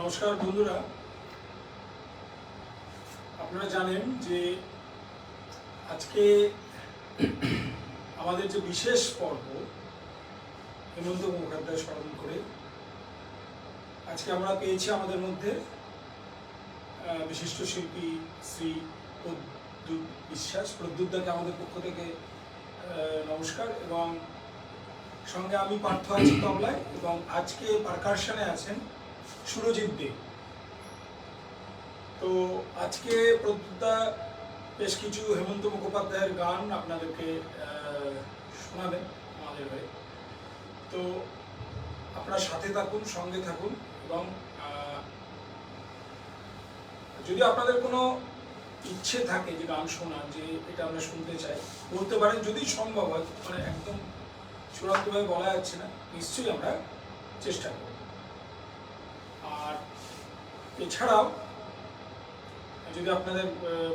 নমস্কার বন্ধুরা, আপনারা জানেন যে আজকে আমাদের যে বিশেষ পর্ব হেমন্ত মুখোপাধ্যায় স্মরণ করে আজকে আমরা পেয়েছি আমাদের মধ্যে বিশিষ্ট শিল্পী শ্রী প্রদ্যুৎ বিশ্বাস। প্রদ্যুৎদাকে আমাদের পক্ষ থেকে নমস্কার, এবং সঙ্গে আমি পার্থ আছি তবলায়, এবং আজকে পারকাশনে আছেন সুরজিৎ দে। তো আজকে প্রদ্যুৎদা বেশ কিছু হেমন্ত মুখোপাধ্যায়ের গান আপনাদেরকে শোনাবেন আমাদের হয়ে। তো আপনারা সাথে থাকুন, সঙ্গে থাকুন, এবং যদি আপনাদের কোনো ইচ্ছে থাকে যে গান শোনার, যে এটা আমরা শুনতে চাই, বলতে পারেন। যদি সম্ভব হয়, মানে একদম চূড়ান্তভাবে বলা যাচ্ছে না, নিশ্চয়ই আমরা চেষ্টা করব। আর এছাড়াও যদি আপনাদের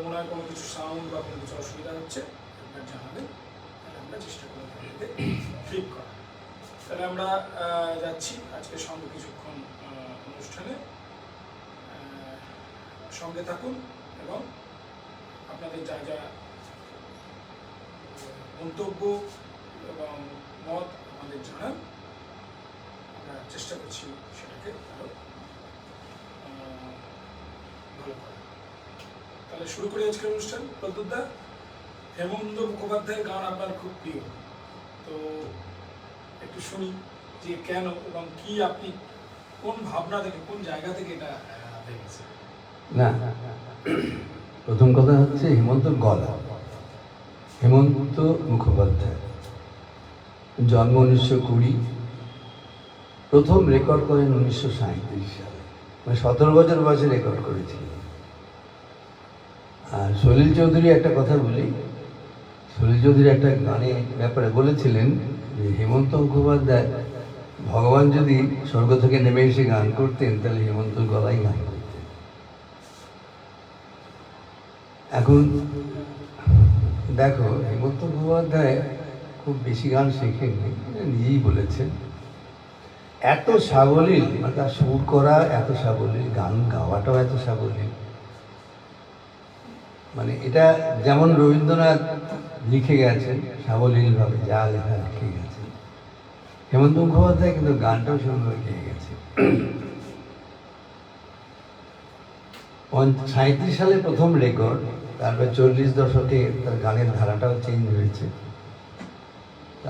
মনে হয় কোনো কিছু সাউন্ড বা কোনো কিছু অসুবিধা হচ্ছে, আপনারা জানাবেন, তাহলে আমরা চেষ্টা করব ঠিক করা। তাহলে আমরা যাচ্ছি আজকে সঙ্গে কিছুক্ষণ অনুষ্ঠানে। সঙ্গে থাকুন এবং আপনাদের যা যা মন্তব্য এবং মত আমাদের জানান, আমরা চেষ্টা করছি সেটাকে আরো ভালো করা। তাহলে শুরু করি আজকের অনুষ্ঠান। প্রদ্যুৎদা, হেমন্ত মুখোপাধ্যায়ের গান আপনার খুব প্রিয়, তো একটু শুনি যে কেন এবং কি, আপনি কোন ভাবনা থেকে, কোন জায়গা থেকে এটা দেখেছেন? না, প্রথম কথা হচ্ছে হেমন্তর গলা। হেমন্ত মুখোপাধ্যায় জন্ম 1920, প্রথম রেকর্ড করেন 1937 সালে, মানে 17 বছর বয়সে রেকর্ড করেছিল। আর সলিল চৌধুরী একটা কথা বলি, সলিল চৌধুরী একটা গানের ব্যাপারে বলেছিলেন যে হেমন্ত মুখোপাধ্যায়, ভগবান যদি স্বর্গ থেকে নেমে এসে গান করতেন তাহলে হেমন্তর গলাই গান করতেন। এখন দেখো, হেমন্ত মুখোপাধ্যায় খুব বেশি গান শেখেননি, নিজেই বলেছেন। এত সাবলীল, মানে তার সুর করা এত সাবলীল, গান গাওয়াটাও এত সাবলীল। মানে এটা যেমন রবীন্দ্রনাথ লিখে গেছেন সাবলীলভাবে, যা লেখা লিখে গেছেন, হেমন্ত মুখোপাধ্যায় কিন্তু গানটাও সেভাবে লিখে গেছে। 37 সালে প্রথম রেকর্ড, তারপর 40 দশকে তার গানের ধারাটাও চেঞ্জ হয়েছে,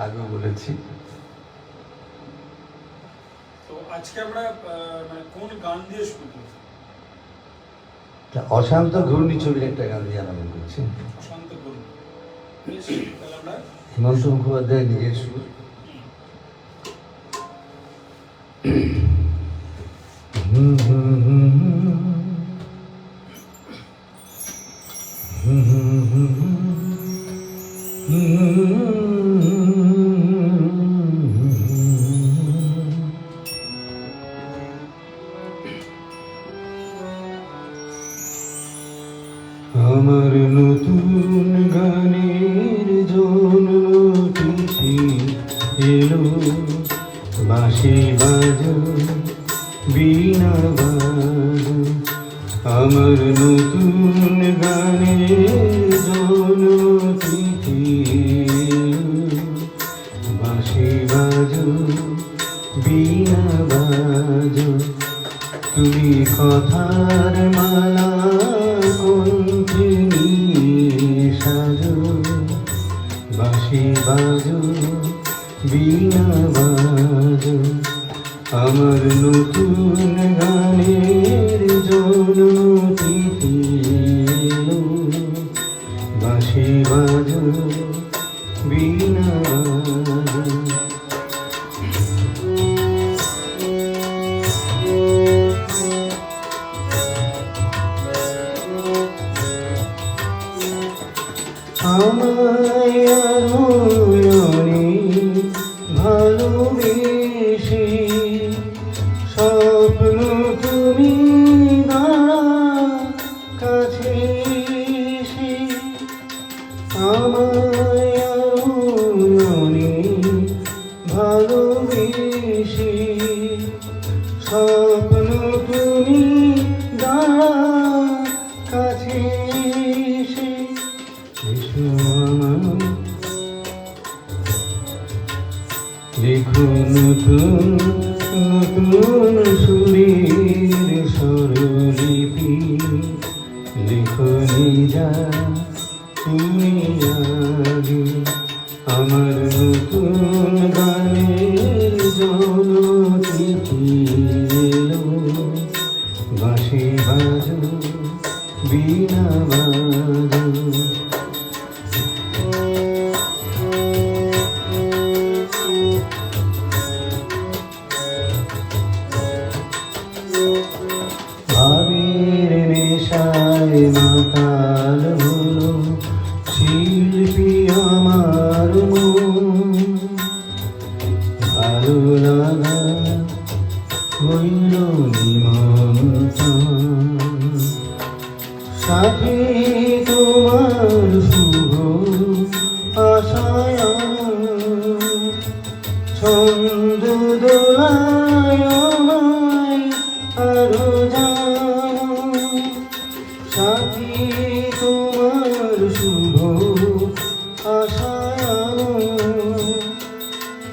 আগেও বলেছি। তো আজকে আমরা মানে কোন গান দিয়ে শুরু করছি? অশান্ত ঘূর্ণিঝড়ের একটা গান দিয়ে আরম্ভ করছি। অশান্ত ঘূর্ণি, তাহলে আমরা হেমন্ত মুখোপাধ্যায় নিজের সুর। আমার নতুন গানের জন্মতিথি এলো, বাঁশি বাজো বীণা বাজো। আমার নতুন গানের জন্মতিথি এলো, বাঁশি বাজো বীণা বাজো। তুমি কথার মালা কণ্ঠে নিয়ে সাজো, বাঁশি বাজো বীণা বাজো। আমার নতুন গানের জন্মতিথি এলো, বাঁশি বাজো বীণা বাজো। আমায় আরো অনেক ভালোবেসে স্বপ্ন তুমি দাঁড়া কাছে এসে। আমায় আরো অনেক ভালোবেসে স্বপ্ন তুমি দাঁড়া কাছে এসে। লেখো নতুন নতুন সুরের স্বরলিপি, লেখো নিজা তুমি আগে। আমার নতুন গানের জন্মতিথি এলো, বাঁশি বাজো বীণা বাজো। ভাবের নেশায় মাতাল হলো শিল্পী আমার মন। ভালো লাগা হইল নিমন্ত্রণ, সাথে তোমার শুভ আশায় ছন্দ দোলায় আমায় আরো জানো। সাথী তোমার শুভ আশায়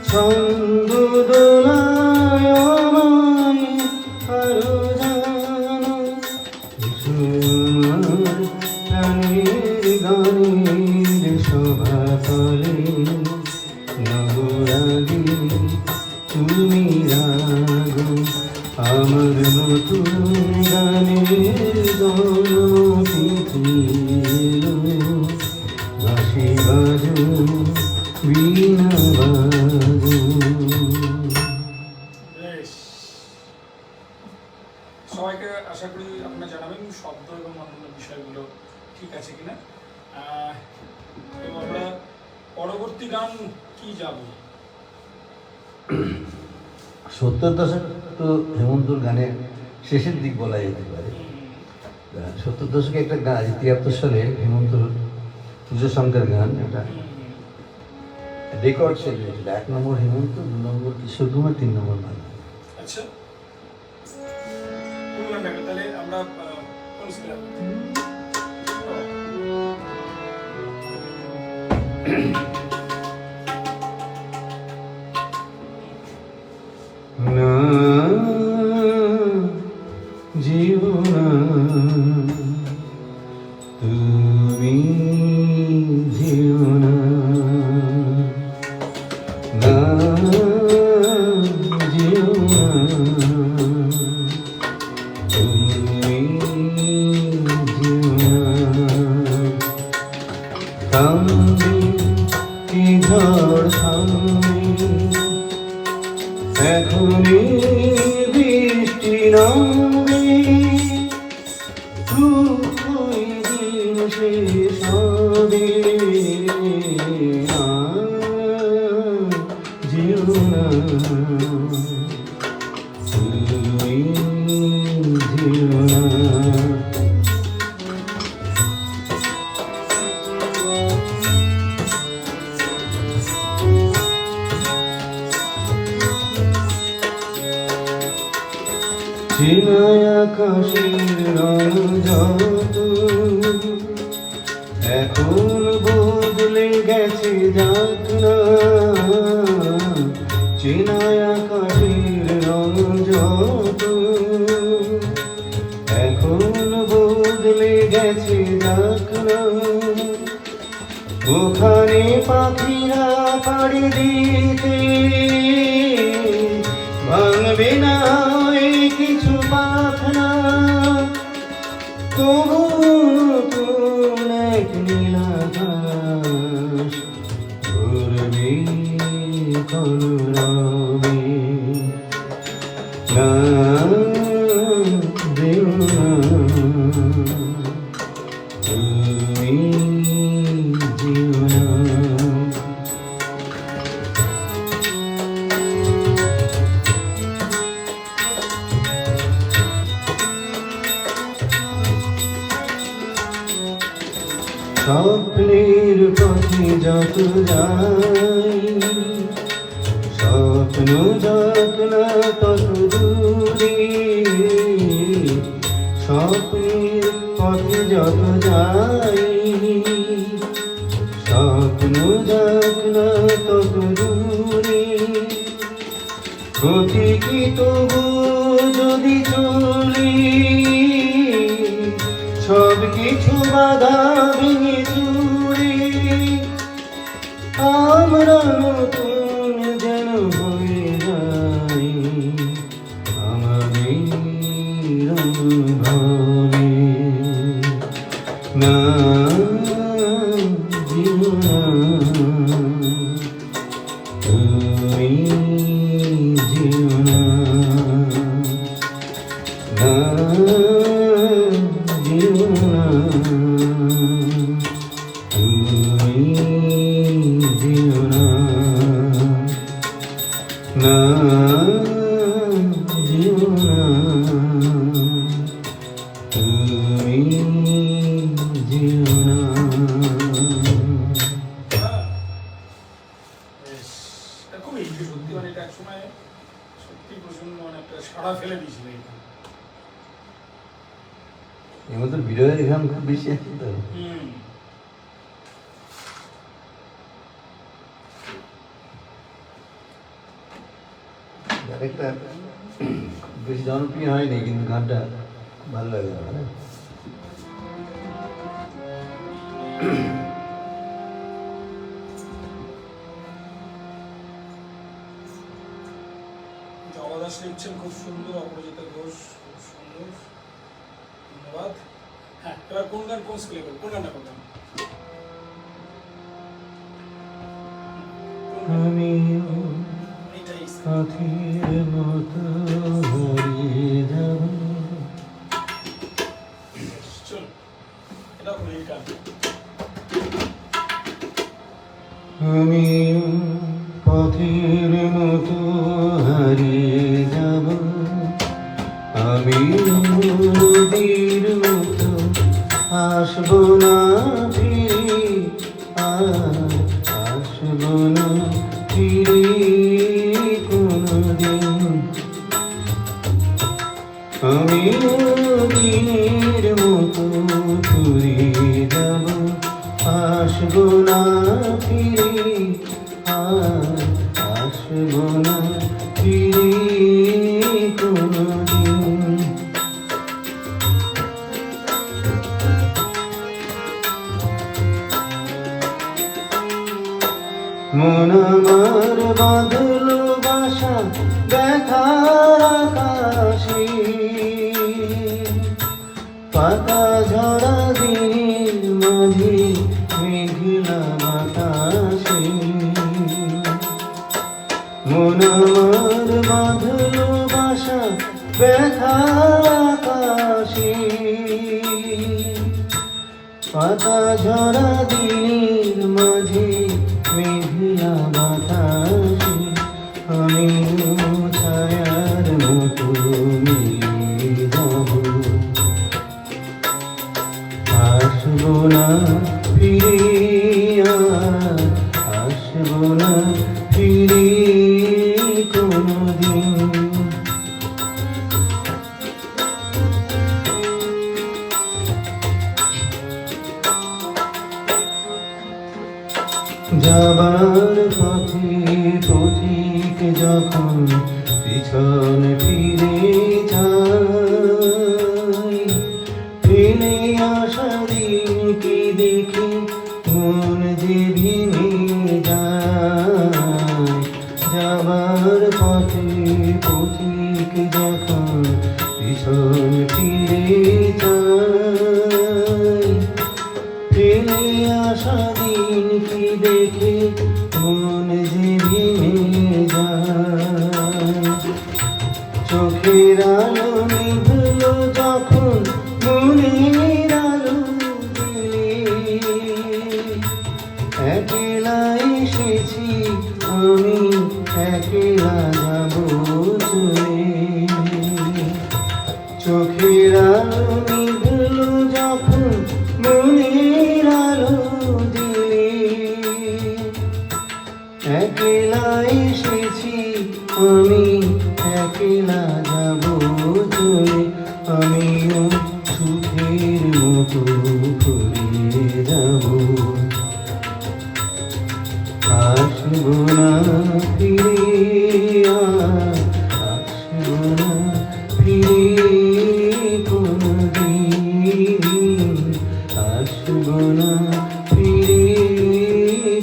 ছন্দ দোলায় আমায় আরো জানো। আমার প্রাণের গানের শোভা তলে নবরাগে তুমি রাগো। আমার নতুন গানের জন্মতিথি এলো, বাঁশি বাজো বীণা বাজো। বেশ, সবাইকে আশা করি আপনারা জানাবেন শব্দ এবং অন্যান্য বিষয়গুলো ঠিক আছে কিনা। এবং আমরা পরবর্তী গান কি যাব? 70 দশক তো হেমন্তর গানের শেষের দিক বলা যেতে পারে। 70 দশকে একটা গান 73 সালে হেমন্তর পুজো সংখ্যার গান, একটা রেকর্ড সেল হয়েছিল। 1 নম্বর হেমন্ত, 2 নম্বর কিশোর কুমার, 3 নম্বর গান। আচ্ছা, কোন গানটাকে তাহলে আমরা শুনছিলাম? না জীবনা তুমি জীবনা, না জীবনা তুমি জীবনা। থামবে কি ঝড় থামবে, এখনই বৃষ্টি নামবে। চেনায় আকাশের রং যত এখন বদলে গেছে যাক না, চেনায় আকাশের রং যত এখন বদলে গেছে যাক না, ওখানে পাখিরা পাড়ি দিতে ভাঙবে না ওই কিছু পাখনা, তবু নতুন এক নীলাকাশ ঘুরবে কলরবে। না যেও না তুমি, যেও না। স্বপ্নের পথে যত যাই, স্বপ্ন যত না তত দূরে, স্বপ্নের পথে যত যাই, স্বপ্ন যত না তত দূরে, গতি কি তবু যদি চলি, সব কিছু বাধা ভেঙে চুরি, আমরা নতুন যেন হয়ে যাই আমাদের অনুভবে। না যেও না তুমি, যেও না। না যেও না তুমি, যেও না। না যেও না তুমি, যেও না। এটা খুব ইজি সত্যি, মানে এটা একসময় সত্যি প্রচন্ড মানে একটা সাড়া ফেলে দিয়েছিল এটা। এর মধ্যে বিরহের গান খুব বেশি আছে তো। একটা বেশি জনপ্রিয় হয়নি কিন্তু গানটা ভালো লাগে আমার। জবা দাস লিখছেন খুব সুন্দর, অপরাজিতা ঘোষ খুব সুন্দর, ধন্যবাদ। হ্যাঁ, এবার কোন গান কোন স্কেলে করবো, কোন গানটা করবেন? এটাই পাখির মতো হারিয়ে যাব, চল, এটা খুব এই গান। আমি পথের মতো হারিয়ে যাব, আমি নদীর মতো আসবো না ফিরে, আর আসবো না ফিরে কোনদিন, আমি নদীর মতো ফুরিয়ে যাব, আসবো না ফিরে, আর আসবো না ফিরে কোনদিন। মন আমার বাঁধলো বাসা দেখার আকাশে, পাতা ঝরা দিন মাঝে মেঘলা বাতাসে, মন আমার বাঁধলো বাসা দেখার আকাশে, পাতা ঝরা দিন মাঝে মেঘলা বাতাসে, আমি ছায়ার মতো মিলিয়ে যাব, আসবো না ফিরে, আর আসবো না ফিরে কোনদিন। যাবার পথে পথিক যখন পিছন ফিরে যায়, ফেলে আসা দিনকে দেখে মন যে ভেঙে যায়। যাবার পথে পথিক যখন পিছন ফিরে যায়, ফেলে আসা দিনকে দেখে মন যে ভেঙে যায়। চোখের আলো নিভল যখন মনের আলো দিলে, একলা এসেছি আমি একলা যাব চলে। চোখের আলো নিভল যখন মনের আলো দিলে, একলা এসেছি আমি একলা যাব চলে। আমিও সুখের মতো করে যাব, আসবো না ফিরে, আসবো না ফিরে কোনদিন, আসবো না ফিরে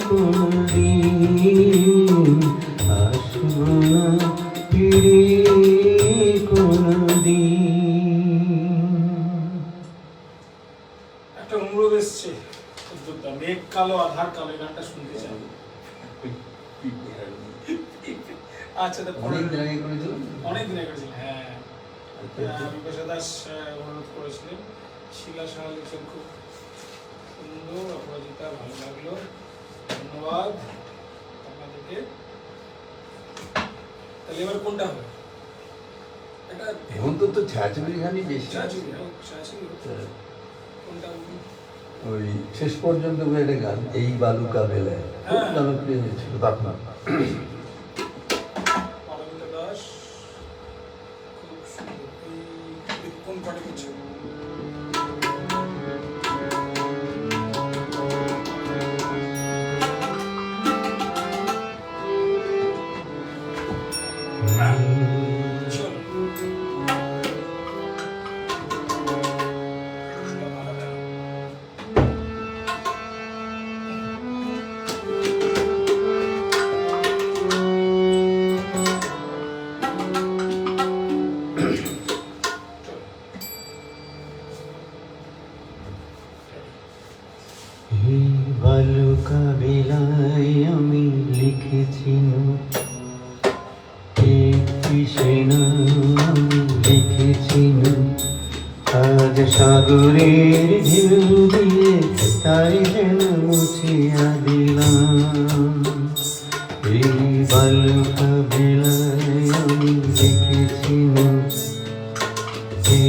কোনদিন, আসবো না ফিরে কোনদিন। একটা অনুরোধ এসছে, উদ্যোক্তা মেঘ কালো আধার কালো, এই গানটা শুনতে চাই। আচ্ছা, তো অনেক জায়গায় করেছিলাম। অনেক দিন আগে ছিল, হ্যাঁ। বিপাশা দাস অনুরোধ করেছিলেন, শিলা সাহা লিখছেন খুব সুন্দর, অপরাজিতা ভালো লাগলো, ধন্যবাদ আপনাদেরকে। তাহলে এবার কোনটা হবে? এটা হেমন্ত তো ছায়াছবির গানই বেশি। ছায়াছবি হোক, ছায়াছবি হোক, কোনটা বলুন? ওই শেষ পর্যন্ত বলে একটা গান, এই বালুকা বেলায়, খুব হ্যাঁ। জনপ্রিয় হয়েছিল তখন। অরবিন্দ দাস খুব সুন্দর। এই কোন পার্টি করছে? এই বালুকা বেলায় আমি লিখেছি নোট, একটি সেনা আমি লিখেছি নোট। আজ সাগরের ঢেউ দিয়ে তাই যেন মুছিয়া দিলাম। এই বালুকা বেলায় আমি লিখেছি নোট,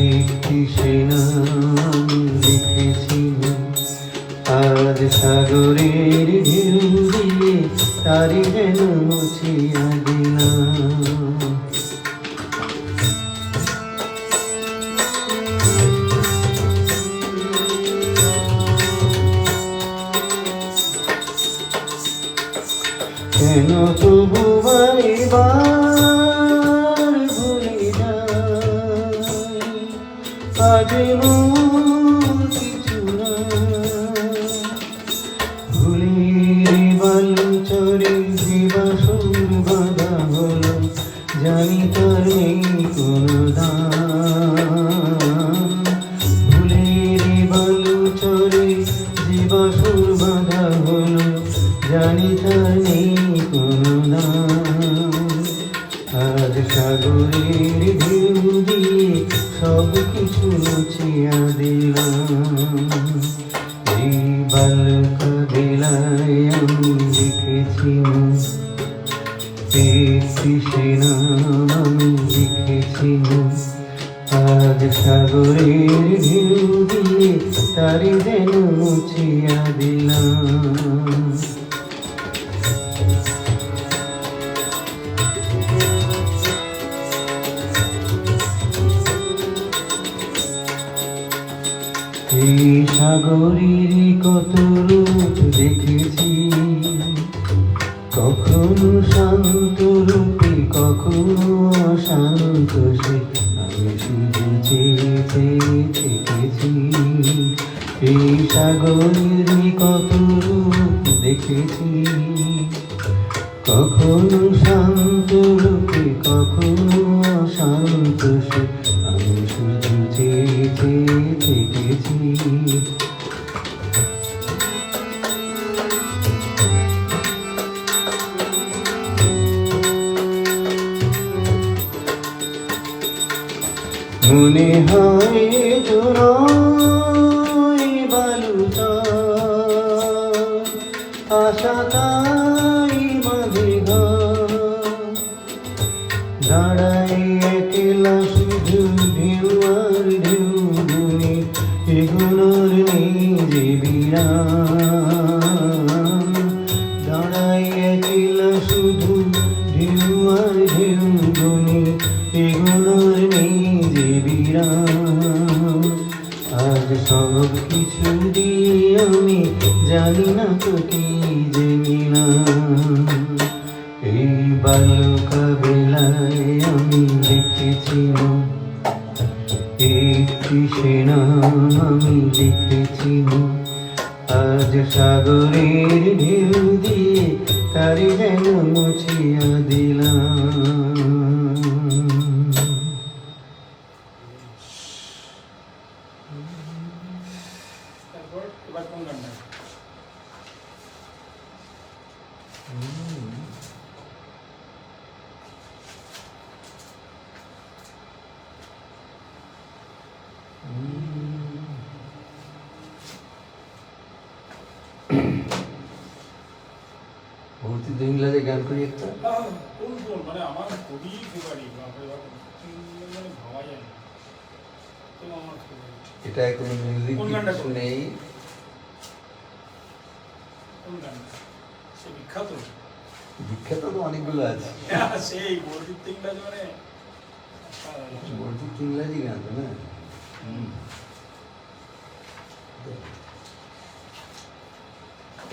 একটি সেনা আমি লিখেছি নোট। আজ সাগরের ঢেউ দিয়ে তারি যেন মুছিয়া দিলাম। কেন তবু এবার ভুলে যাই, আজ মন কিছু না। ভুলের বালুচরে জীবাসুর বাঁধা হলো, জানি তার নেই কোনো দাম। ভুলের বালুচরে জীবাসুর বাঁধা হলো, জানি তার নেই কোনো দাম। আজ সাগরের ঢেউ দিয়ে সব কিছু মুছিয়া দিলাম। এই বালুকা বেলায় আমি লিখেছি নোট, একটি সেনা আমি লিখেছি নোট। আজ সাগরের ঢেউ দিয়ে তারি যেন মুছিয়া দিলাম। এই সাগরের কত রূপ দেখেছি, কখনো শান্ত রূপে কখনো অশান্ত সে আমি শুধু চেয়ে চেয়ে থেকেছি এই সাগরের কত রূপ দেখেছি কখনো শান্ত রূপে কখনো অশান্ত সে আমি শুধু চেয়ে চেয়ে থেকেছি মনে হয় জোড়াই বালুচা আশা তাই মাঝে দাঁড়াই একলা শুধু ঢেউ আর ঢেউ গুনে এগুলোর নেই যে বিরাম দাঁড়াই একলা শুধু ঢেউ আর ঢেউ গুনে এগুলোর নেই যে বিরাম আজ সব কিছু দিয়ে আমি জানি না তো কি যে নিলাম এই বালুকা বেলায় আমি দেখেছি একটি সেনাম আমি দেখেছি আজ সাগরের ঢেউ দিয়ে তারি যেন মুছিয়া দিলাম তারপর এবার কোন গানটা? ভর্তি তো ইংলাজে গান করি একটা কোন কোন মানে আমার খুবই ফেভারিট বাপরে বাপ মানে ভাবা যায় না তো আমার favorite। এটা কোনো মিউজিক কোন গানটা কিছু করবে? নেই কোন গানটা? সে বিখ্যাত বিখ্যাত তো অনেকগুলো আছে সেই বর্ধিত ইংরাজি মানে ভর্তি ইংলাজি গান তো না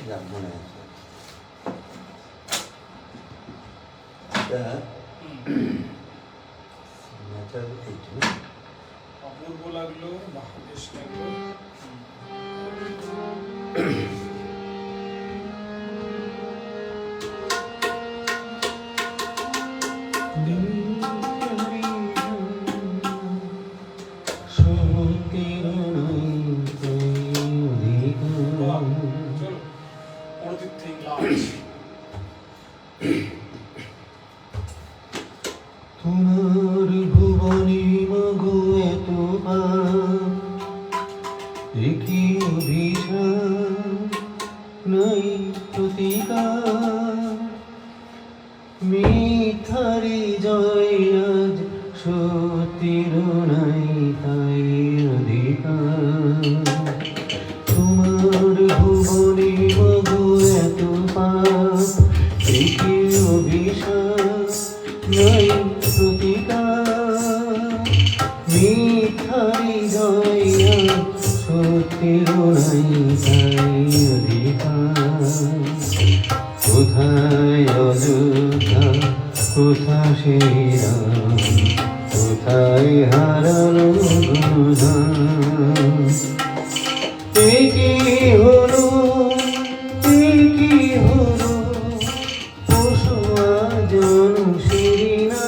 যাক মনে আছে এটা ম্যাটার এইট না অপূর্ব লাগলো বাহ বেশ লাগলো বাহ, চলো বর্ধিত ইংলাজ তোমার ভুবনে মগো এত একই অভিশাপ নাই প্রতিকার মিথ্যারি জয় আজ সত্যির নাই তাই অধিকার তোমার ভুবনে মগো এত একই অভিশাপ নাই প্রতিকার মিথ্যারি জয় সত্যির নাই তাই অধিকার কোথায় অযোধ্যা কোথা সেই রাম কোথায় হারানো গুণধাম একই হলো পশু আজন শিরিনা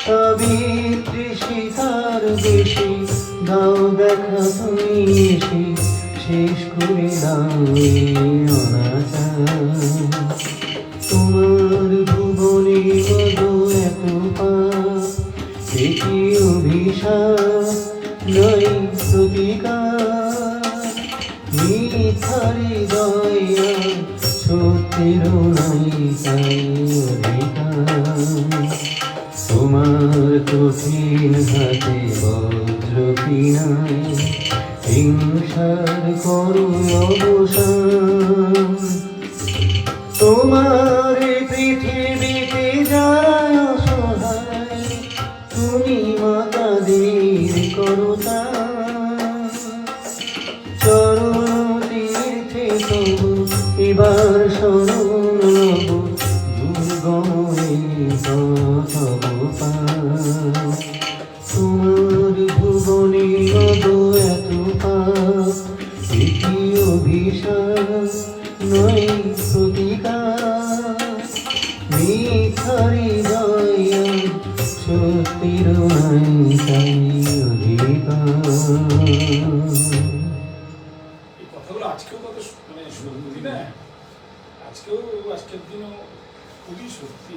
সাবিত্রী সীতার বেশি দাও দেখা তুমি এসে শেষ করে দাও অনাচার তোমার ভুবনে মধু এত একই অভিশাপ নয় প্রতিকার মিথ্যারি দয়া সত্যের নাই তাই অধিকার তোমার কঠিন হাতে বজ্র কিনাই হিংসার করো অবসান তোমার পৃথিবীতে যারা অসহায় তুমি মাতাদের করতা চরণ তীর্থে তবু এবার শোনো জীবনে মতো এত পাপ, এটি অভিশাপ নয় প্রতিকার। মিথ্যারি জয় সত্যির নাই তাই অধিকার। এই কথাগুলো আজকেও কত মানে সত্যি না, আজকের দিনও খুবই সত্যি।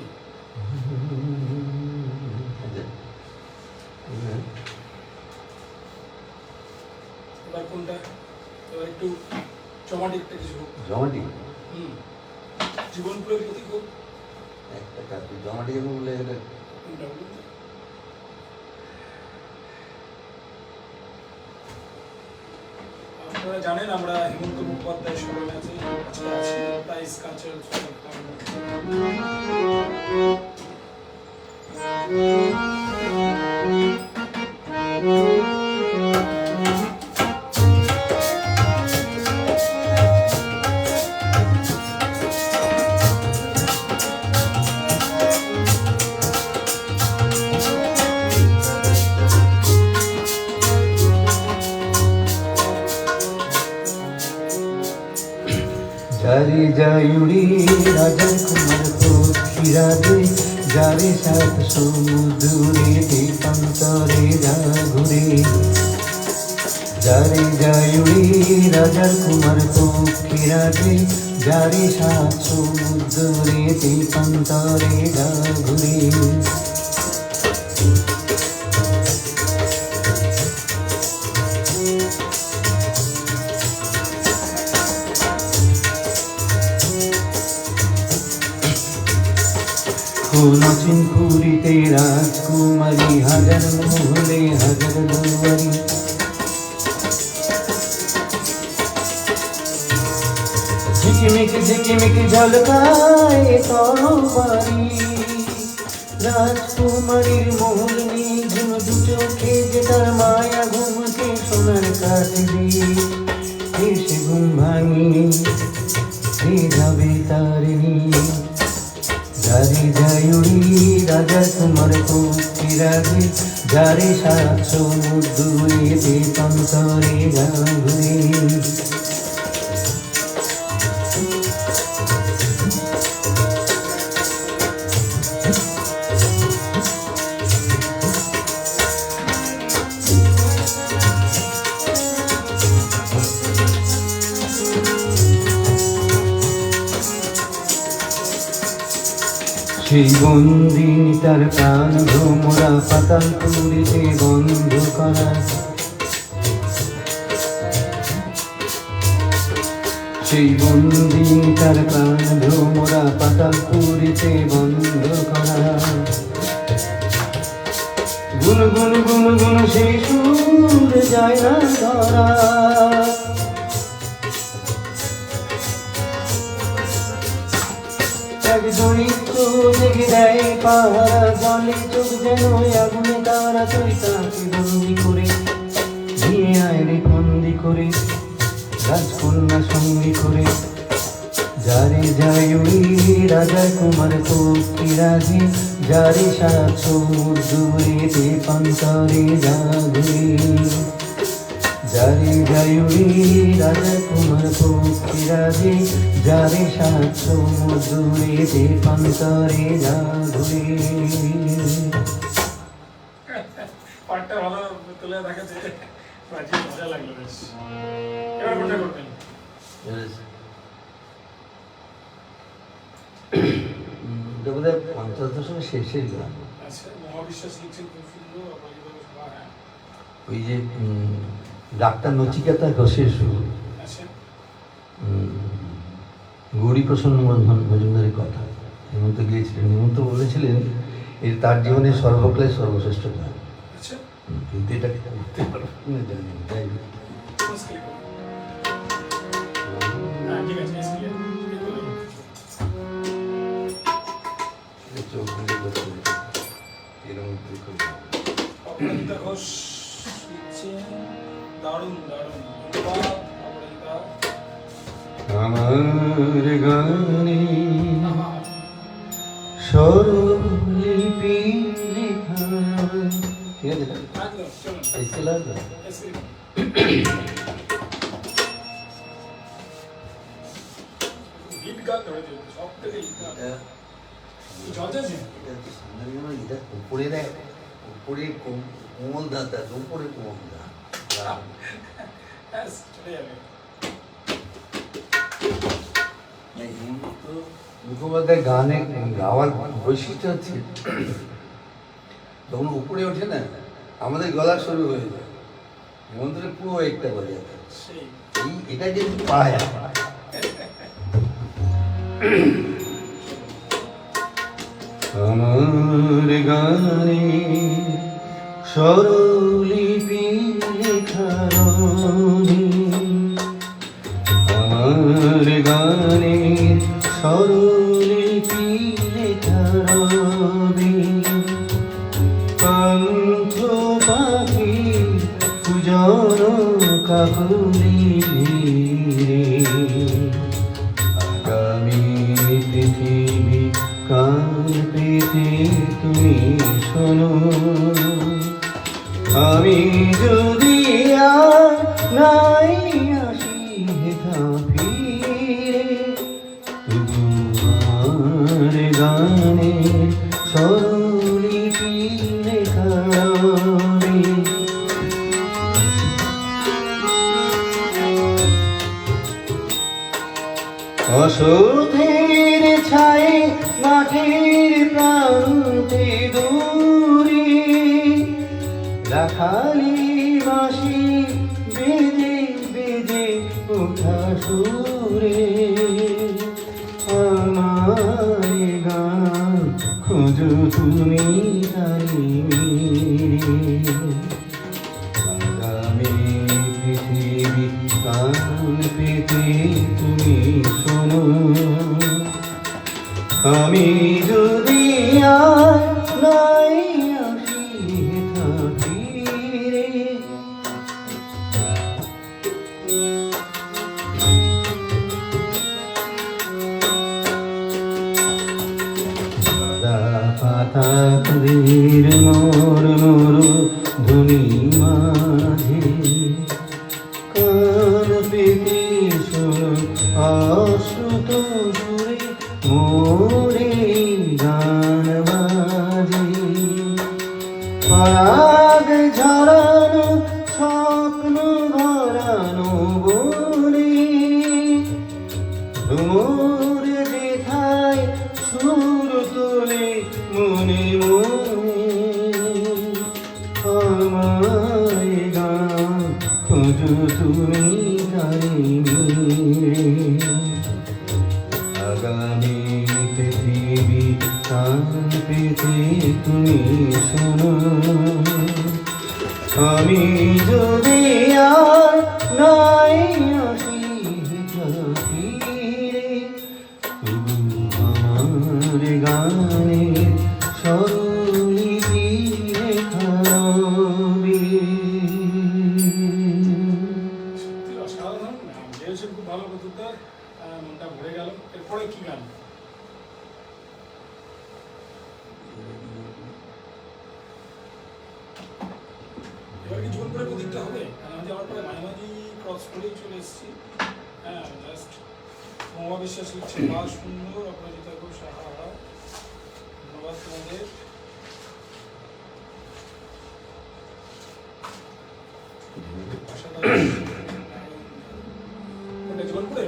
এবার কোনটা, এবার একটু জমাটিকটা কিছু হোক। জমাটি জীবন পুরো প্রতীক হোক। একটা কাজ জমাটি যখন বলে এটা কোনটা বলুন তো? আপনারা জানেন আমরা হেমন্ত মুখোপাধ্যায় স্মরণে আছি, প্রাইস কালচারাল যারে যায়ুরি রাজা কুমার পক্ষীরা দে, যারে সাত সমুদ্রে দেশান্তরে যা ঘুরে। যারে যায়ুরি রাজা কুমার পক্ষীরা দে, যারে সাত সমুদ্রে দেশান্তরে যা ঘুরে। নাচেন পুরীতে রাজকুমারী, হাজার মহলে হাজার দুয়ারি। ঝিকিমিকি ঝলকায় তরবারি। রাজকুমারীর মহল নিঝুম দু চোখে, যে তার মায়া ঘুমকে সোনার কাঠ দিয়ে এসে ঘুম ভাঙিয়ে সে যাবে তারিণী। যারে যায়ুরি রাজা কুমার পক্ষীরা দে, যারে সাত সমুদ্রে দেশান্তরে যা ঘুরে। সেই বন্দিনী তার প্রাণ ভ্রমরা, পাতাল পুরীতে বন্ধ করা। সেই বন্দিনী তার প্রাণ ভ্রমরা, পাতাল পুরীতে বন্ধ করা। গুন গুন গুন গুন সেই সুর যায় না ধরা। এক দরিদ্র জেগে দেয় পাহারা, জলে চোখ যেন আগুনে তারা। তুই তাকে বন্দি করে নিয়ে আয় রে বন্দি করে, রাজকন্যা সঙ্গী করে। যারে যায়ুরি রাজা কুমার পক্ষীরা দে, যারে সাত সমুদ্রে দেশান্তরে যা ঘুরে। যারে যায়ুরি রাজা কুমার পক্ষীরা দে, যারে সাত সমুদ্রে দেশান্তরে যা ঘুরে। পাটটা ভালো তুলে দেখাচ্ছে, বাজিয়ে মজা লাগলো বেশ। এবার কোনটা করবেন? এটা বোধ হয় 50 দশকের শেষের গান। আচ্ছা, মহাবিশ্বাস লিখছেন খুব সুন্দর, হ্যাঁ। ওই যে ডাক্তার নচিকেতা ঘোষের সুর, আচ্ছা, গৌরীপ্রসন্ন মজুমদারের কথা। হেমন্ত গিয়েছিলেন, হেমন্ত বলেছিলেন এর তার জীবনের সর্বকালের সর্বশ্রেষ্ঠ গান। আচ্ছা, কিন্তু এটা করতে পারবো না জানি না, যাই হোক। হ্যাঁ, ঠিক আছে, চোখ বুঝে করতে এরকম করে অপরাজিতা ঘোষ লিখছেন, দারুণ দারুণ, ধন্যবাদ অপরাজিতা। আমার গানে স্বরলিপি লেখা। ঠিক আছে। একদম চলুন এসে লাগবে হিট গান ধরে দিল সব থেকে হিট গান জজ আছে উপরে দেয় উপরে কোমল দাঁতা উপরে কোমল দাঁত হ্যাঁ চলে যাবে হেমন্ত মুখোপাধ্যায় গানে গাওয়ার বৈশিষ্ট্য হচ্ছে যখন উপরে ওঠে না আমাদের গলা শুরু হয়ে যায় হেমন্তের পুরো একটা বলে সেই এটা কিন্তু পায় আমার গানে স্বরলিপি লেখা রবি, আমার গানে স্বরলিপি লেখা রবি, কণ্ঠ পাখি পূজন কাকুলি আগামী পৃথিবী কান পেতে তুমি শোনো, আমি যদি আর নাই আসি হেথা ফিরে, তবু আমার গানে স্বরলিপি লেখা রবে। অসুধের ছায়ে মাঠের প্রান্তে দূরে রাখালি বাঁশি বেজে বেজে ওঠা সুরে, আমার গান খোঁজো তুমি তারি মিরে, আগামী পৃথিবী কান পেতে তুমি শোনো, আমি যদি আর নাই আসি হেথা ফিরে, সাদা পাতা ফুলের মোর মোর ধনী মাঝে কান পেতে শোনো অশ্রুত সুরে মোরে গান বাজে, পরাগ ঝরানো স্বপ্ন ভরানো বনে, ভ্রমর যেথায় সুর তোলে মনে মনে, আমায় গান খোঁজো তুমি তারি মিরে, আগামী পৃথিবী কান পেতে তুমি শোনো, আমি যদি আর নাই আসি হেথা ফিরে, তবু আমার গানে স্বরলিপি লেখা রবে। সত্যি অসাধারণ গান গেয়েছেন খুব ভালো কতটা মনটা ভরে গেল এরপরে কি গান এবার কি জীবন করে প্রতীকটা হবে কারণ আমি যাওয়ার পরে মাঝামাঝি ক্রস করেই চলে এসেছি হ্যাঁ জাস্ট মহা বিশ্বাস লিখছে বা সুন্দর অপরাজিতা খুব সাহা ধন্যবাদ তোমাদের কোনটা জীবন করে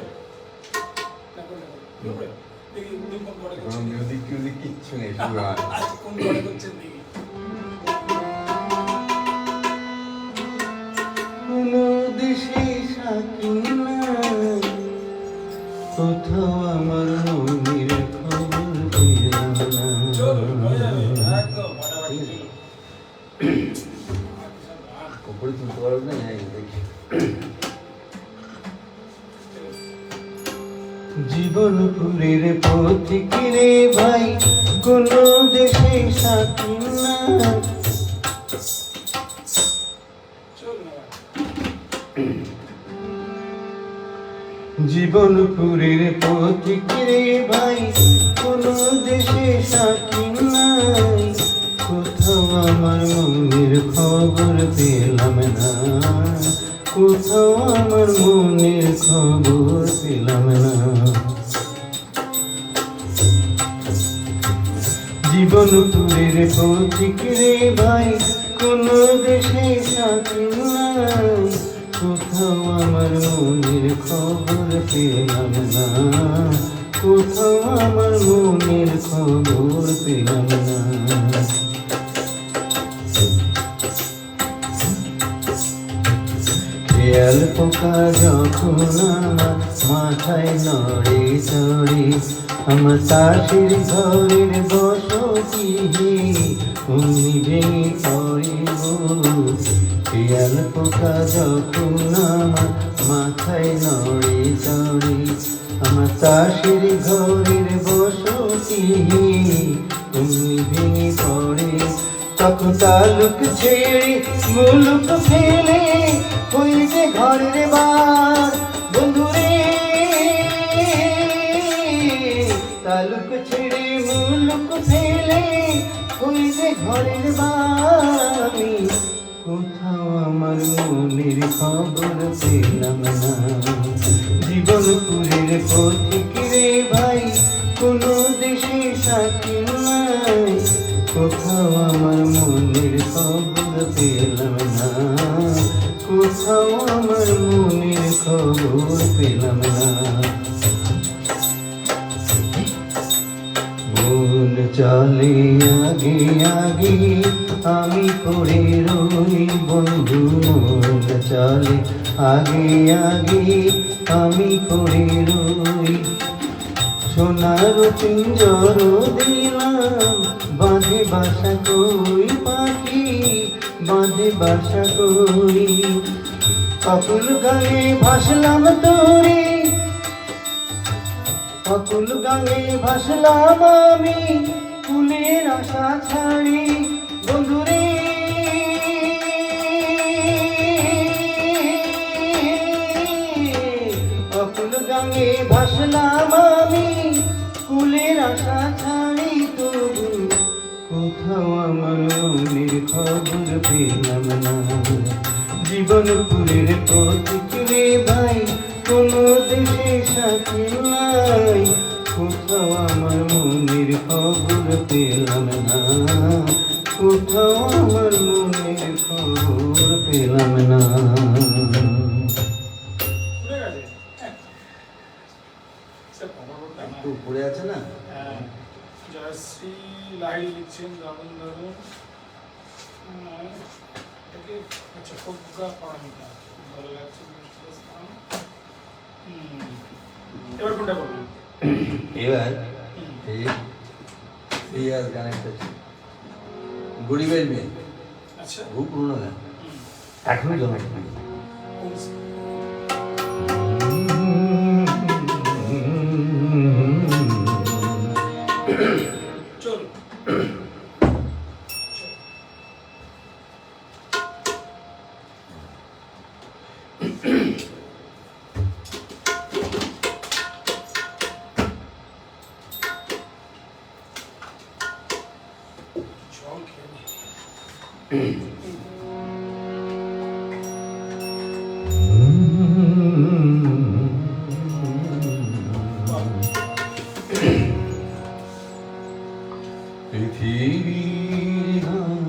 না কোনটা জীবন করে দেখি উনি কোন করে করছেন মিউজিক টিউজিক কিচ্ছু নেই শুধু গান কোন করে করছেন দেখি কোনো দেশে সাকি নাই, কোথাও আমার মনের খবর পেলাম না। চলো হয়ে যাবে একদম ফাটাফাটি চলো উপরে তুলতে পারবে না দেখি জীবনপুরের পথিকে ভাই কোন দেশে সাকি নাই, চলো জীবনপুরের পথিকে ভাই কোন দেশে সাকি নাই, কোথাও কোথাও আমার মনের খবর পেলাম না, কোথাও আমার মনের খবর পেলাম না। জীবনপুরের পথিক রে ভাই, কোন দেশে সাথী নাই, কোথাও আমার মনের খবর পেলাম না, কোথাও আমার মনের খবর পেলাম না। খেয়াল পোকা যখন আমার মাথায় নড়ে চড়ে, আমার তাসের ঘরের বসতি অমনি ভেঙে পড়ে গো। খেয়াল পোকা যখন আমার মাথায় নড়ে চড়ে, আমার তাসের ঘরের বসতি অমনি ভেঙে পড়ে। তখন তালুক ছেড়ে মুলুক ফেলে ওই যে ঘরের বার বন্ধুরে, তালুক ছেড়ে মুলুক ফেলে ওই যে ঘরের বাড়ি, কোথাও আমার মনের খবর পেলাম না। জীবনপুরের পথিক রে ভাই, কোন দেশে সাথী নাই, কোথাও আমার মনের খবর পেলাম না, কোথাও আমার মনের খবর পেলাম না। মন চলে আগে আগে আমি পড়ে রই বন্ধু, মন চলে আগে আগে আমি পড়ে রই। সোনার পিঞ্জর দিলাম বাঁধে বাসা কই পাখি, বাঁধে বাসা কই। অকুল গায়ে ভাসলাম তোরে, অকুল গায়ে ভাসলাম আমি ফুলের আশা ছাড়ি বন্ধুরে। অকুল গায়ে ভাসলাম আমি ফুলের আশা ছাড়ি, তবু কোথাও আমার মনের খবর পেলাম না। জীবনপুরের পথিক রে ভাই, কোন দেশে সাথী নাই, কোথাও আমার মনের খবর পেলাম না, কোথাও আমার মনের খবর পেলাম না। ভুলে গেছে? স্যার, খবরটা না। একটু উপরে আছে না? হ্যাঁ, জয়শ্রী লাহিড়ী লিখছেন দারুণ দারুণ। এটাকে আচ্ছা প্রজ্ঞা পারমিতা, ভালো লাগছে। এবার কোনটা বলবেন? এবার এই রিয়াজ গান একটা ছিল, গরিবের মেয়ে, আচ্ছা, বহু পুরোনো গান, এখনো জনপ্রিয়। কোন চল জল খেয়ে নি। পৃথিবীর গান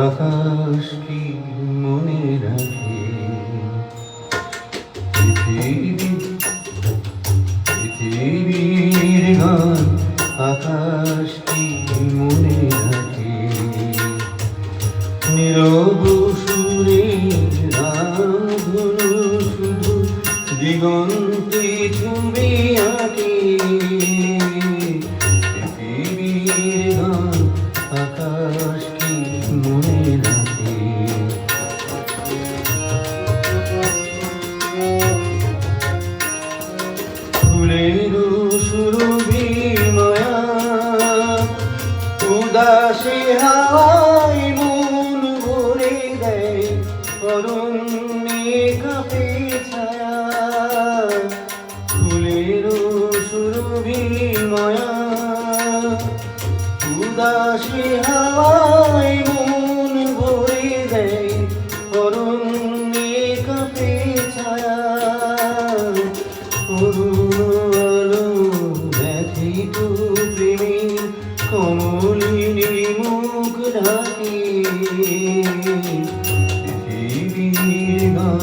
আকাশ কি মনে রাখে, পৃথিবীর গান আকাশ কি মনে রাখে। নীরব সুরে রামধনু শুধু দিগন্তে ছবি আঁকে, পৃথিবীর গান আকাশ কি মনে রাখে। ফুলের সুরভি মায়া উদাসী হাওয়ায় মন ভরে দেয়, অরণ্যে কাঁপে ছায়া। ফুলের সুরভি মায়া উদাসী হাওয়া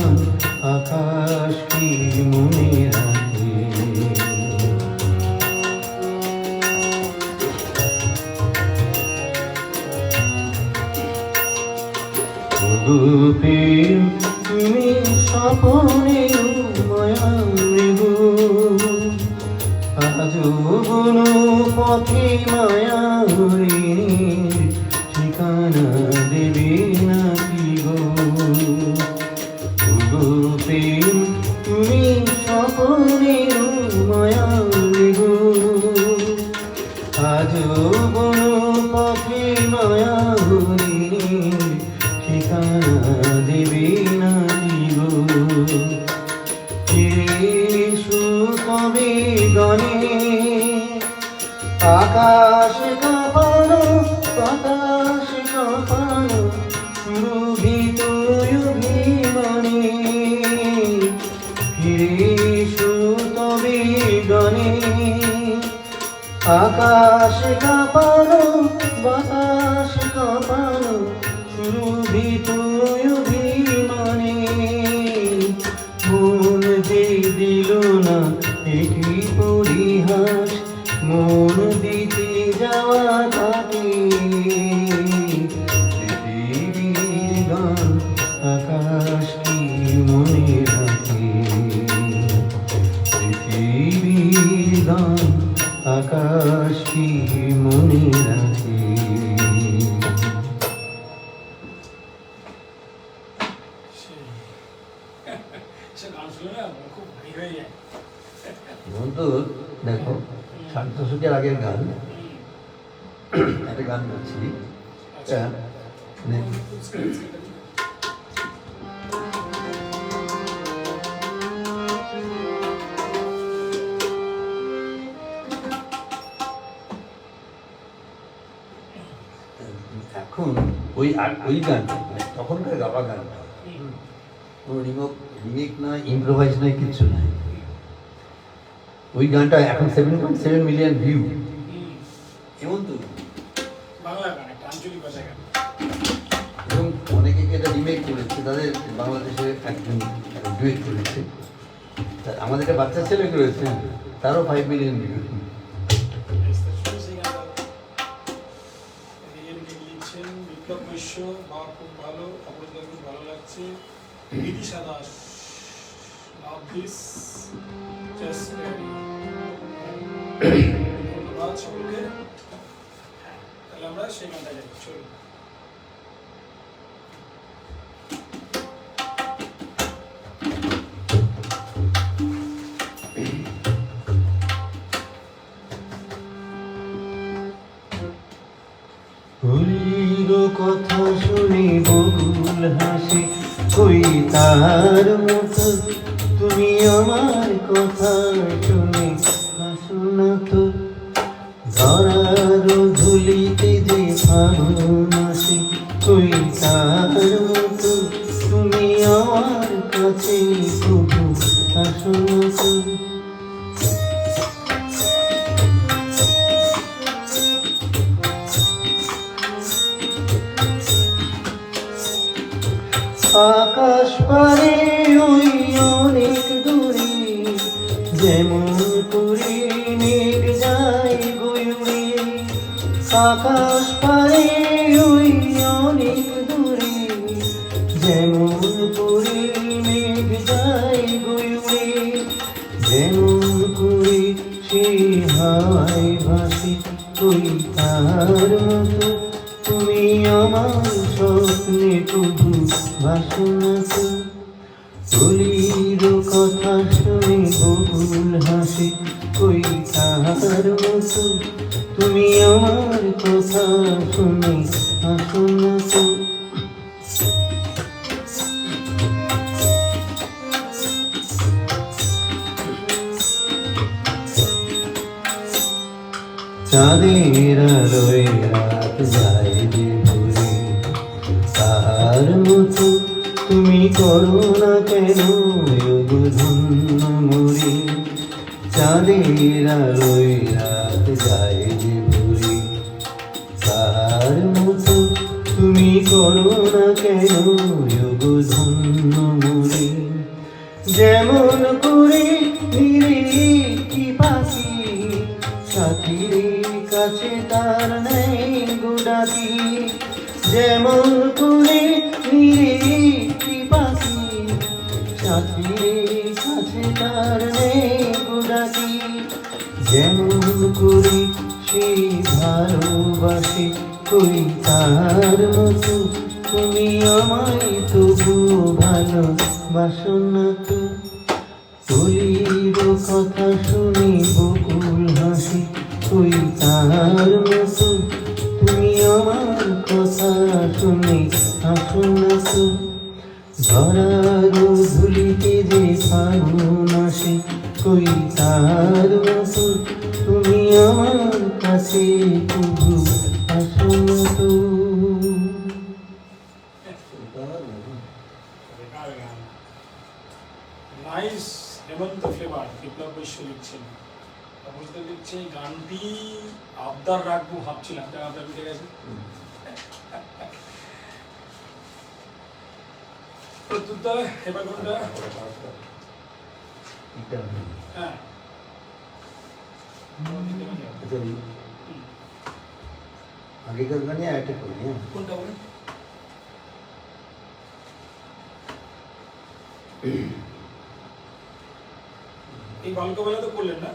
গান আকাশ কি মনে রাখে। প্রেম তুমি স্বপনে মায়া মৃদু, আজও কোনো পথে মায়া হরিণীর ঠিকানা দেবে নাকি গো। প্রেম তুমি স্বপনে মায়া মৃদু, আজও কোনো পথে মায়া হরিণীর ঠিকানা দেবে নাকি গো। এসো তবে গানে আকাশ কাঁপানো বাতাস কাঁপানো সুরভিত অভিমানে। এসো তবে গানে আকাশ কাঁপানো বাতাস কাঁপানো সুরভিত অভিমানে। মন যে দিল না একই পরিহাস, মন দিতে যাওয়া থাকে। পৃথিবীর গান আকাশ কি মনে রাখে। পৃথিবীর গান আকাশ কি মনে রাখে। সে গান শুনে না মন খুব ভারী হয়ে যায়। হেমন্ত দেখো শান্ত সুখের আগের গান, একটা গান বলছি এখন ওই গানটা তখনকার গাওয়া গানটা কোনো রিমেক না ইম্প্রোভাইজ নয়, কিচ্ছু নাই। ওই গানটা এখন 7.7 মিলিয়ন ভিউ। হেমন্ত বাংলা গান, একটা আঞ্চলিক ভাষায় গান। এবং অনেকে এটা রিমেক করেছে, তাদের বাংলাদেশে একজন ডুয়েট করেছে। আমাদের একটা বাচ্চা ছেলে করেছে, তারও 5 মিলিয়ন ভিউ। সেই গানটা লিখছেন বিপ্লব বৈশ্য, বা খুব ভালো, অপরাধ খুব ভালো লাগছে। Bidisha Das, love this, just ধন্যবাদ সকলকে। তাহলে আমরা সেই গানটা যাই, চলুন। হরির কথা শুনি বকুল হাসি, কই তার মতো তুমি আমার কথা শুনে হাসো না তো। ধরার ধুলিতে যে ফাগুন আসে, কই তার মতো তুমি আমার কাছে তবু হাসো না তো। আকাশ পারে ওই অনেক দূরে, যেমন করে মেঘ যায় গয়ুরে। আকাশ পারে ওই অনেক দূরে, যেমন করে মেঘ যায় গয়ুরে। যেমন করে সে হাওয়ায় ভাসে, ওই তার মতো তুমি আমার স্বপ্নে তবু ভাসো না তো। তুলির কথা শুনে বকুল হাসে, কই তাহার মতো তুমি আমার কথা শুনে হাসো না তো। চাঁদের আলোয় রাত যায় যে ভরে, তাহার মতো তুমি করো না কেন ধন্য মরে। চাঁদের আলোয় রাত যায় যে ভরে, তাহার মতো তুমি করো না কেন ধন্য মরে। যেমন করে ধীরে কি পাখি সাথীর কাছে তার নেই গুডাকি, যেমন করে ধীরে কি পাখি সাথীর কাছে তার নেই গুডাকি, যেমন করে সেই ভালোবাসে কই তার মতো তুমি আমায় তবু ভালোবাসো না তো। বলিব কথা শুনি বকুল হাসি কই তার মতো তুমি আমার কথা শুনি হাসো না তো। ধরার ধুলিতে যে ফাগুন আসে কই তার মতো তুমি আমার কাছে তবু হাসো না তো। নাইস হেমন্ত ফ্লেভার বিপ্লব বৈশ্য লিখছেন, বুঝতে লিখছে এই গানটি আবদার রাখবো ভাবছিলাম, তাই আবদার উঠে গেছে। প্রত্যুত্তর এবার কোনটা? হ্যাঁ আগেকার গানে একটা করি। হ্যাঁ, কোনটা বলেন? এই বালকবেলা তো করলেন না?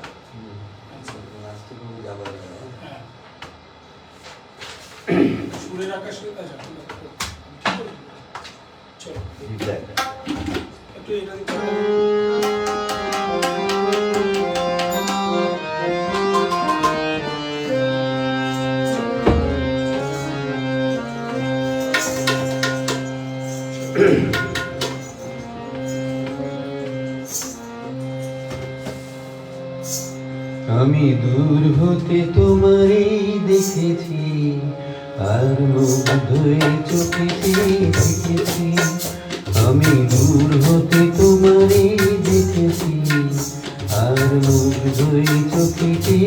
হ্যাঁ, সুরের আকাশে। আচ্ছা চলো একটু এটা দিতে আমি দূর হতে তোমারই দেখেছি আর মুগ্ধ চোখেতে দেখেছি, আমি দূর হতে তোমারই দেখেছি আর মুগ্ধ চোখেতে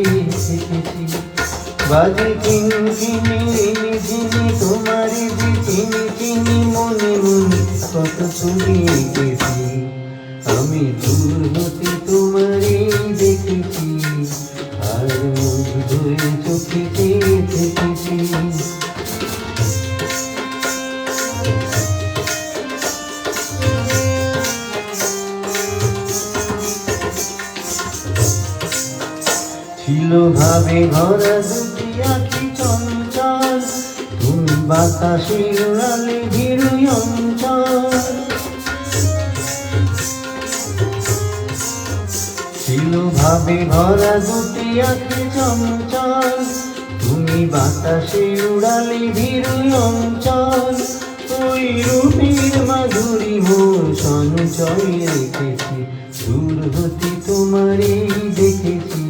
দেখেছি। বাজে কিনকিনি ঝিনি তোমারই যে চিনি চিনি মনে মনে কত ছবি এঁকেছি, আমি দূর হতে তোমারই দেখেছি আর মুগ্ধ চোখেতে দেখেছি। ছিল ভাবে ভরা দুটি আঁখি চঞ্চল, তুমি বাতাসে উড়ালে ভীরু অঞ্চল। ছিল ভাবে ভরা দুটি আঁখি চঞ্চল, তুমি বাতাসে উড়ালে ভীরু অঞ্চল। ওই রূপের মাধুরী মোর সঞ্চয় রেখেছি, দূর হতে তোমারই দেখেছি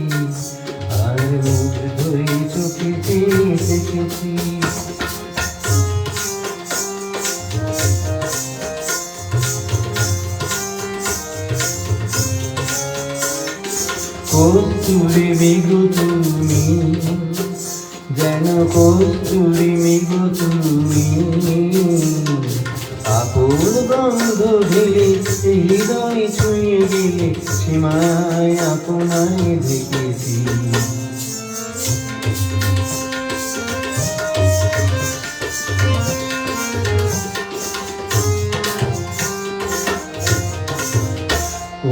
আর মুগ্ধ চোখেতে দেখেছি। কস্তুরী মেঘো তুমি যেন কস্তুরী মেঘো তুমি, আপন গন্ধ ঢেলে হৃদয় ছুঁয়ে গেলে সীমায় আপনায় দেখেছি।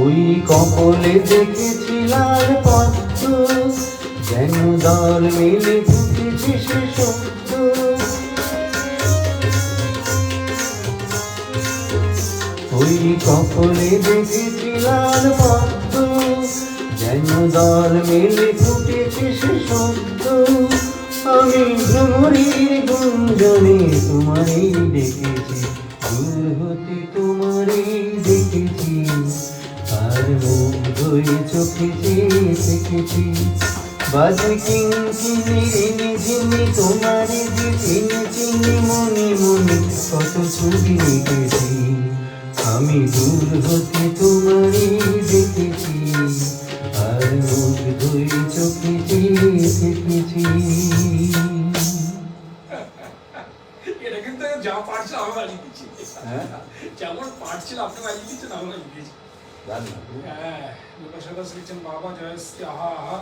ওই কপলে দেখেছি লাল পদ্ম যেন দল মিলে ফুটেছে সে সত্য, ওই কপলে দেখেছি লাল পদ্ম যেন দল মিলে ফুটেছে সে সত্য। আমি ভ্রমরের গুঞ্জনে তোমারই দেখেছি, দূর হতে তোমারই দেখেছি আর মুগ্ধ চোখেতে দেখেছি। বাজে কিনকিনি ঋণি ঝিনি তোমারই যে চিনি চিনি মনে মনে কত ছবি এঁকেছি, আমি দূর হতে তোমারই দেখেছি আর মুগ্ধ চোখেতে দেখেছি। এটা কিন্তু যা পারছিল আমি বাজিয়ে দিচ্ছি, যেমন পারছিল আপনি বাজিয়ে দিচ্ছেন আমি বাজিয়ে দিয়েছি। গান না। হ্যাঁ, বিপাশা দাস লিখছেন বাবা জয়শ্রী আহা আহা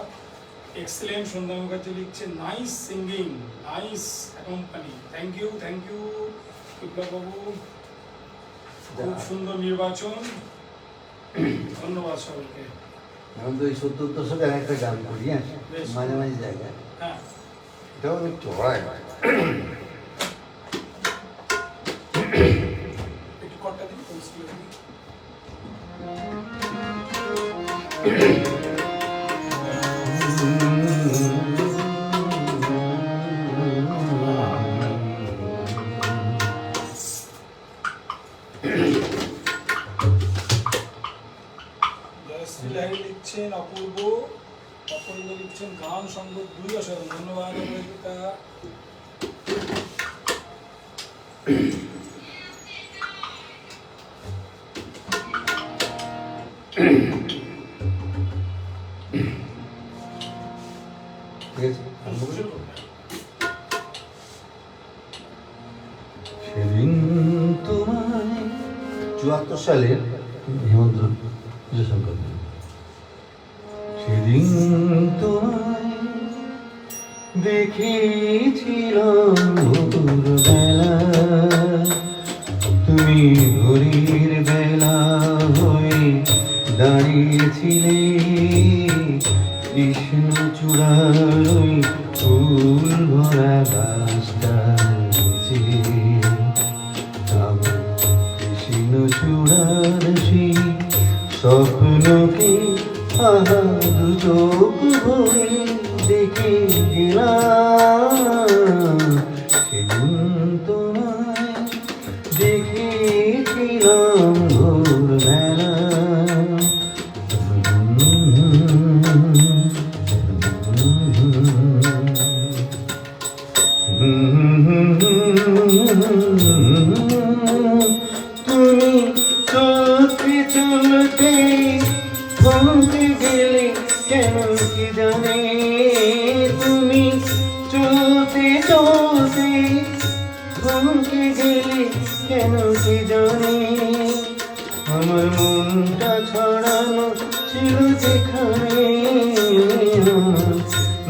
এক্সেলেন্ট। সন্ধ্যা মুখার্জি লিখছেন nice singing, nice accompany. Thank you Biplab বাবু, খুব সুন্দর নির্বাচন, ধন্যবাদ সকলকে। এখন তো এই 70 দশকের একটা গান করি, হ্যাঁ, বেশ। মাঝে মাঝে জায়গায় হ্যাঁ, এটাও অনেক চড়ায়। একটু কটটা দিন, পৌঁছতে দিন। জয়শ্রী লাহিড়ী লিখছেন অপূর্ব লিখছেন গান সঙ্গীত দুই অসাধারণ, ধন্যবাদ অপরাজিতা। ঠিক আছে, আরম্ভ করি? সেদিন তোমায় 74 সালের হেমন্ত বিজয়শঙ্কর। সেদিন তোমায় দেখেছিলাম ভোরবেলা, তুমি ভোরের বেলা হয়ে দাঁড়িয়েছিলে কৃষ্ণচূড়ার ওই ফুল ভরা গাছটার নিচে। আমি কৃষ্ণচূড়ার সেই স্বপ্নকে আহা দু চোখ ভরে দেখে গেলাম। সেদিন তোমায় দেখেছিলাম ভোরবেলা। তুমি চলতে চলতে থমকে গেলে কেন কি জানে, তুমি চলতে চলতে থমকে গেলে কেন কি জানে। আমার মনটা ছড়ানো ছিল যেখানে, আমার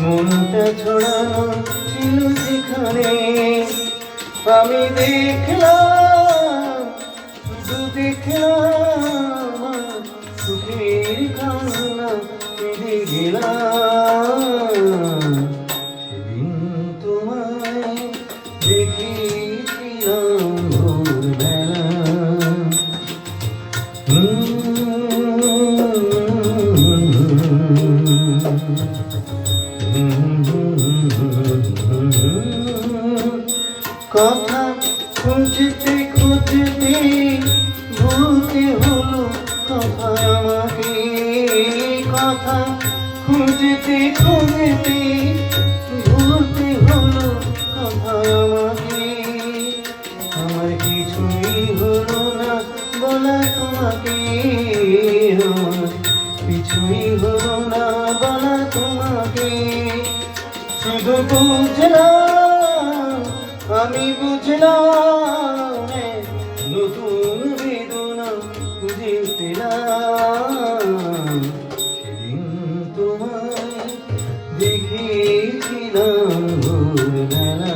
মনটা ছড়ানো ছিল যেখানে। আমি দেখলাম, শুধু দেখলাম, সুখের কান্না কেঁদে গেলাম। সেদিন তোমায় দেখেছিলাম ভোরবেলা। কথা খুঁজতে খুঁজতে ভুলতে হলো কথা আমাকে, কথা খুঁজতে খুঁজতে ভুলতে হলো কথা আমাকে। আমার কিছুই হলো না বলা তোমাকে, আমার কিছুই হলো না বলা তোমাকে। শুধু বুঝলাম, আমি বুঝলাম, নতুন বেদনা খুঁজে পেলাম। সেদিন তোমায় দেখেছিলাম ভোরবেলা,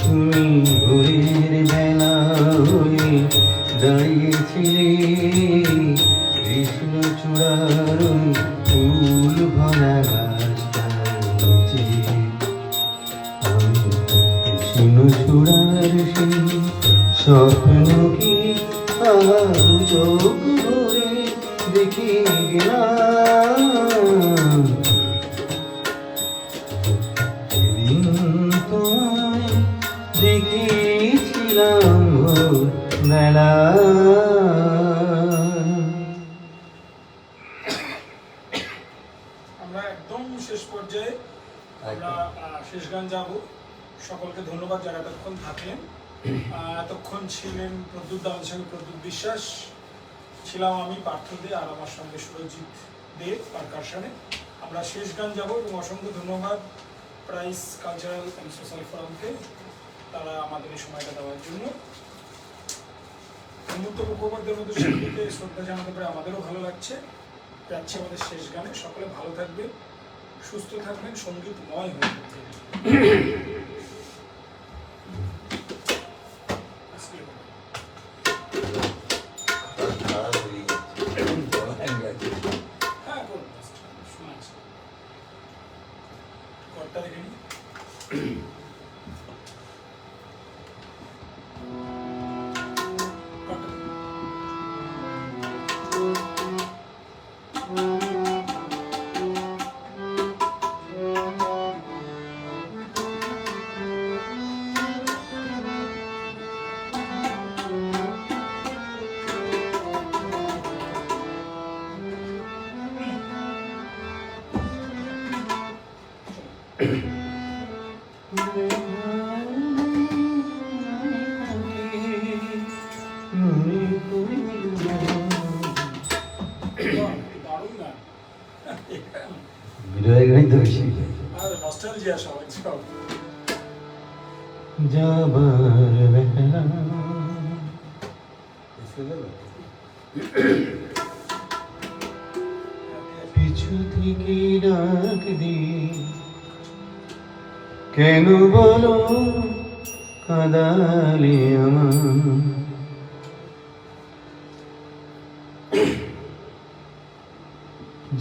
তুমি ভোরের বেলা হয়ে দাঁড়িয়েছিলে কৃষ্ণচূড়ার ফুল ভরা গাছটার নিচে। আমি কৃষ্ণচূড়ার সেই স্বপ্ন কি আর চোখ ভরে দেখে গেলাম। সেদিন তোমায় দেখেছিলাম ভোরবেলা। আমরা একদম শেষ পর্যায়ে, আমরা শেষ গান যাব। সকলকে ধন্যবাদ যারা এতক্ষণ থাকলেন। এতক্ষণ ছিলেন প্রদ্যুৎ দা, আমাদের সঙ্গে প্রদ্যুৎ বিশ্বাস, ছিলাম আমি পার্থ দে, আর আমার সঙ্গে সুরজিৎ দে পারকাশনে। আমরা শেষ গান যাব এবং অসংখ্য ধন্যবাদ প্রাইস কালচারাল অ্যান্ড সোশ্যাল ফোরামকে, তারা আমাদের এই সময়টা দেওয়ার জন্য। হেমন্ত মুখোপাধ্যায়ের মতো শিল্পীকে শ্রদ্ধা জানাতে পারে আমাদেরও ভালো লাগছে। যাচ্ছে আমাদের শেষ গানে। সকলে ভালো থাকবেন, সুস্থ থাকবেন, সঙ্গীতময় হয়ে থাকবেন। হ্যাঁ করুন, শোনা আছে কর্তা রেখে নিই। দারুণ গান। বিনয় গানই তো বেশি। আর নস্টালজিয়া সবাই সব। যাবার বেলা পিছু থেকে ডাক দি, কেন বলো কাঁদালে আমার?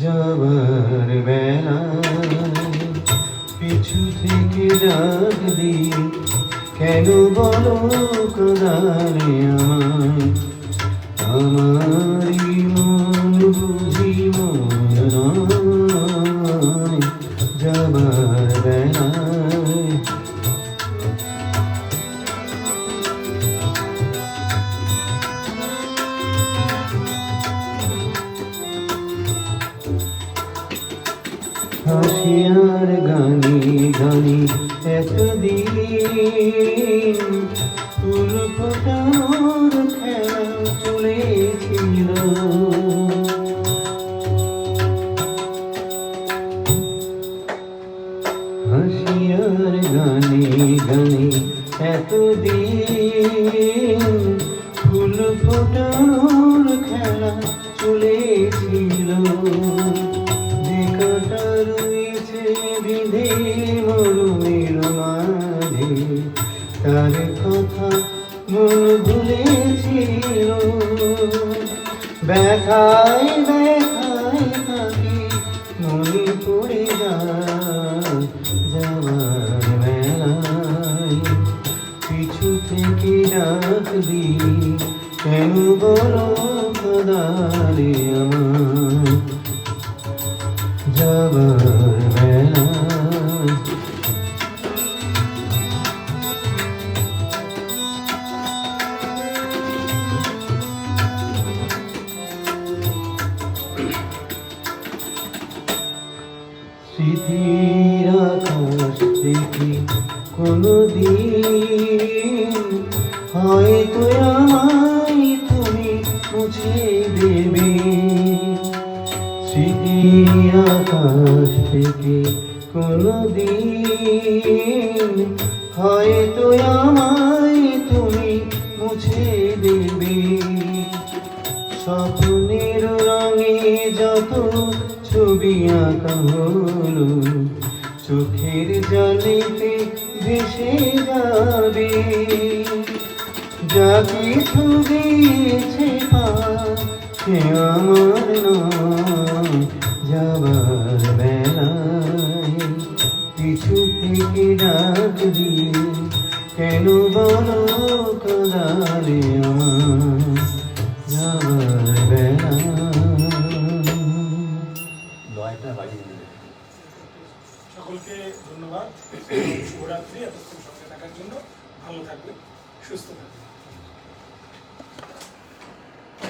যাবার বেলা পিছু থেকে ডাক দি, কেন বলো কাঁদালে আমায়? আমারই মন বুঝি মন নয়, যাবার বেলায় হাসি আর গানি গানি এতদিন ফুল ফোটানোর খেলা চলেছিল। হাসি আর গানি গানি এতদিন ফুল ফোটানোর খেলা চলেছিল। রয়েছে বিধে মরুমের মাঝে, তার কথা মন ভুলেছিল। ব্যথায় ব্যথায় থাকি মনে পড়ে যায়, যাবার বেলায় পিছু থেকে ডাক দি, কেন বলো কাঁদালে আমায়? যাবার বেলায় স্মৃতির আকাশ থেকে কোনদিন হয়তো আমায় তুমি মুছে দেবে। স্মৃতির আকাশ থেকে কোনদিন হয়তো আমায় তুমি মুছে দেবে। স্বপ্নের রঙে যত ছবি আঁকা হলো, চোখের জলেতে ভেসে যাবে। যা কিছু দিয়েছে সে আমার নয়, যাবার বেলায় পিছু থেকে ডাক দিয়ে, কেন বলো কাঁদালে আমায়? যাবার বেলায় সকলকে ধন্যবাদ, শুভরাত্রি। এতক্ষণ সঙ্গে থাকার জন্য। ভালো থাকবেন, সুস্থ থাকবেন।